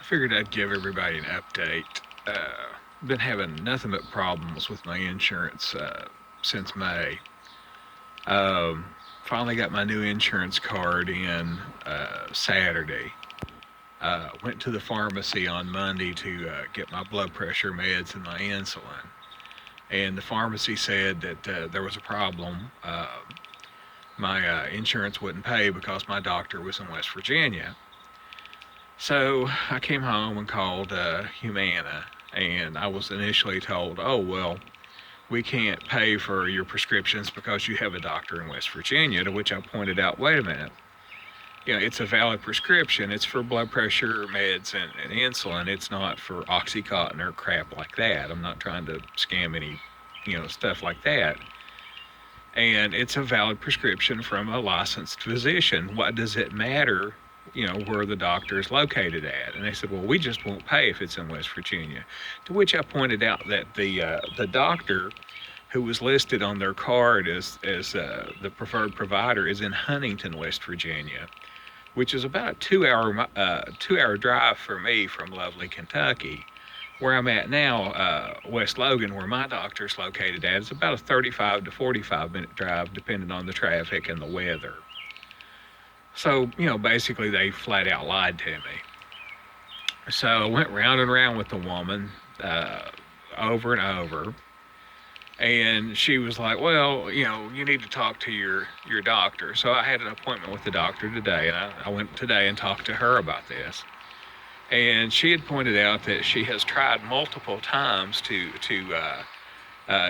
Figured I'd give everybody an update. Been having nothing but problems with my insurance since May. Finally got my new insurance card in Saturday. Went to the pharmacy on Monday to get my blood pressure meds and my insulin. And the pharmacy said that there was a problem. My insurance wouldn't pay because my doctor was in West Virginia. So I came home and called Humana, and I was initially told, oh, well, we can't pay for your prescriptions because you have a doctor in West Virginia, to which I pointed out, wait a minute, it's a valid prescription. It's for blood pressure meds and insulin. It's not for Oxycontin or crap like that. I'm not trying to scam any, stuff like that. And it's a valid prescription from a licensed physician. What does it matter, where the doctor is located at? And they said, well, we just won't pay if it's in West Virginia. To which I pointed out that the doctor who was listed on their card as the preferred provider is in Huntington, West Virginia, which is about a 2 hour drive for me from lovely Kentucky. Where I'm at now, West Logan, where my doctor's located at, is about a 35 to 45 minute drive, depending on the traffic and the weather. So, basically they flat out lied to me. So I went round and round with the woman over and over. And she was like, well, you need to talk to your doctor. So I had an appointment with the doctor today, and I went today and talked to her about this. And she had pointed out that she has tried multiple times to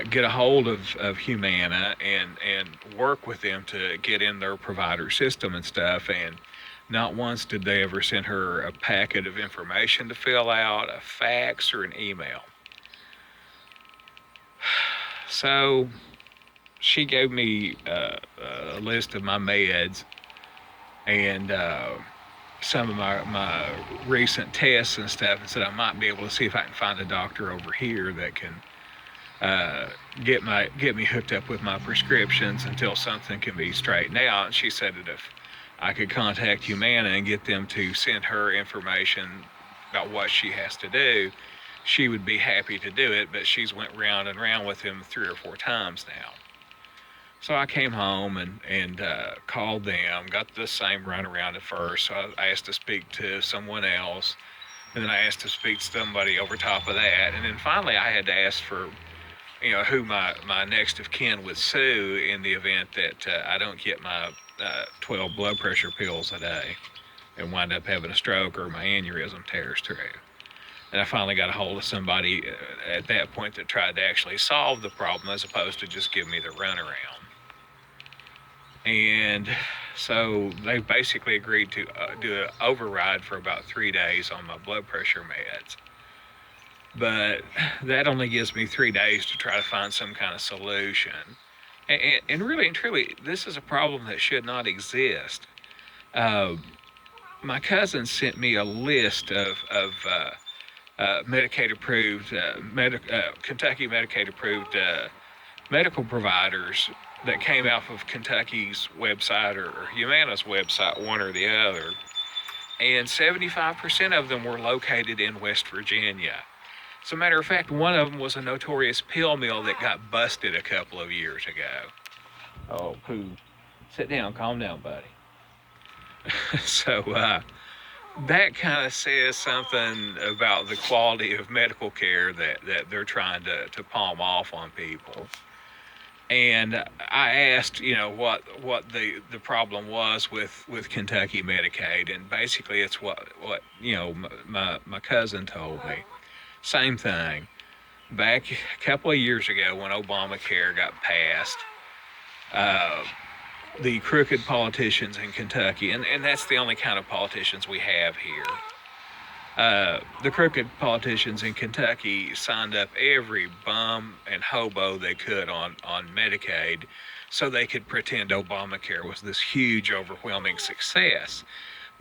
get a hold of Humana and work with them to get in their provider system and stuff. And not once did they ever send her a packet of information to fill out, a fax, or an email. So she gave me a list of my meds and some of my recent tests and stuff, and said I might be able to see if I can find a doctor over here that can get me hooked up with my prescriptions until something can be straightened out. And she said that if I could contact Humana and get them to send her information about what she has to do, she would be happy to do it, but she's went round and round with him 3 or 4 times now. So I came home and called them, got the same runaround at first. So I asked to speak to someone else, and then I asked to speak to somebody over top of that. And then finally I had to ask for, who my next of kin would sue in the event that I don't get my 12 blood pressure pills a day and wind up having a stroke or my aneurysm tears through. And I finally got a hold of somebody at that point that tried to actually solve the problem as opposed to just give me the runaround. And so they basically agreed to do an override for about 3 days on my blood pressure meds. But that only gives me 3 days to try to find some kind of solution. And really and truly, this is a problem that should not exist. My cousin sent me a list of Medicaid approved, Kentucky Medicaid approved medical providers that came off of Kentucky's website or Humana's website, one or the other. And 75% of them were located in West Virginia. As a matter of fact, one of them was a notorious pill mill that got busted a couple of years ago. Oh, poo. Sit down, calm down, buddy. So, that kind of says something about the quality of medical care that they're trying to palm off on people. And I asked, what the problem was with Kentucky Medicaid, and basically it's what my cousin told me. Same thing. Back a couple of years ago when Obamacare got passed, the crooked politicians in Kentucky, and that's the only kind of politicians we have here. The crooked politicians in Kentucky signed up every bum and hobo they could on Medicaid so they could pretend Obamacare was this huge, overwhelming success.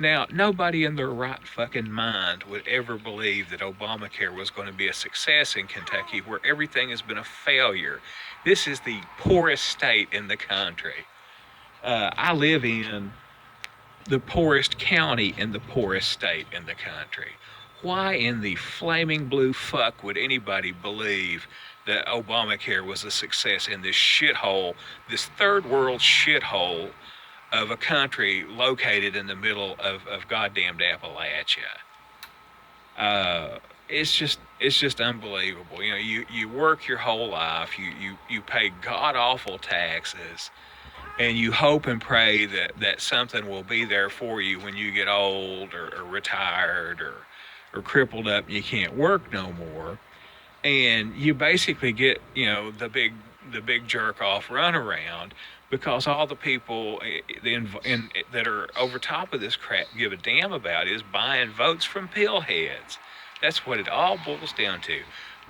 Now, nobody in their right fucking mind would ever believe that Obamacare was going to be a success in Kentucky, where everything has been a failure. This is the poorest state in the country. I live in the poorest county in the poorest state in the country. Why in the flaming blue fuck would anybody believe that Obamacare was a success in this shithole, this third world shithole of a country located in the middle of goddamned Appalachia? It's just unbelievable. You know, you work your whole life, you pay god awful taxes, and you hope and pray that something will be there for you when you get old or retired or crippled up and you can't work no more. And you basically get, you know, the big jerk off runaround because all the people that are over top of this crap give a damn about is buying votes from pillheads. That's what it all boils down to,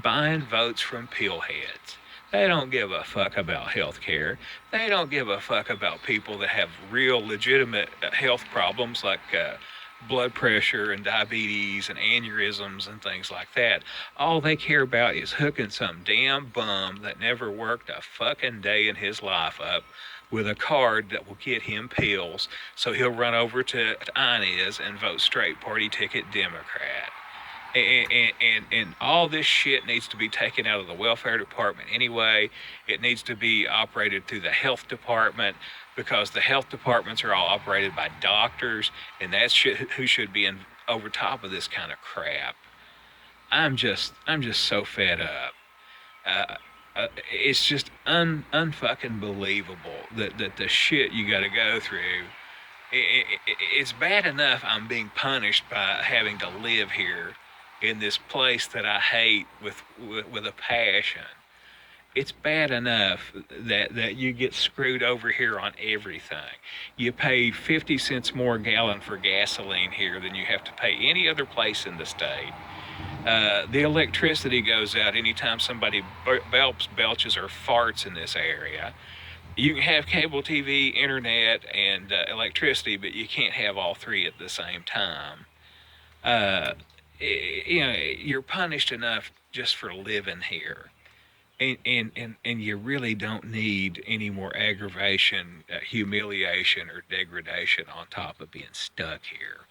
buying votes from pillheads. They don't give a fuck about health care. They don't give a fuck about people that have real legitimate health problems like blood pressure and diabetes and aneurysms and things like that. All they care about is hooking some damn bum that never worked a fucking day in his life up with a card that will get him pills so he'll run over to Inez and vote straight party ticket Democrat. And all this shit needs to be taken out of the welfare department anyway. It needs to be operated through the health department because the health departments are all operated by doctors, and that's who should be over top of this kind of crap. I'm just so fed up. It's just unfucking believable that the shit you got to go through. It's bad enough I'm being punished by having to live here in this place that I hate with a passion. It's bad enough that you get screwed over here on everything. You pay 50 cents more a gallon for gasoline here than you have to pay any other place in the state. The electricity goes out anytime somebody belches or farts in this area. You can have cable TV, internet, and electricity, but you can't have all three at the same time. Uh, you know, you're punished enough just for living here. And you really don't need any more aggravation, humiliation, or degradation on top of being stuck here.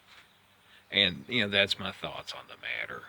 And, you know, that's my thoughts on the matter.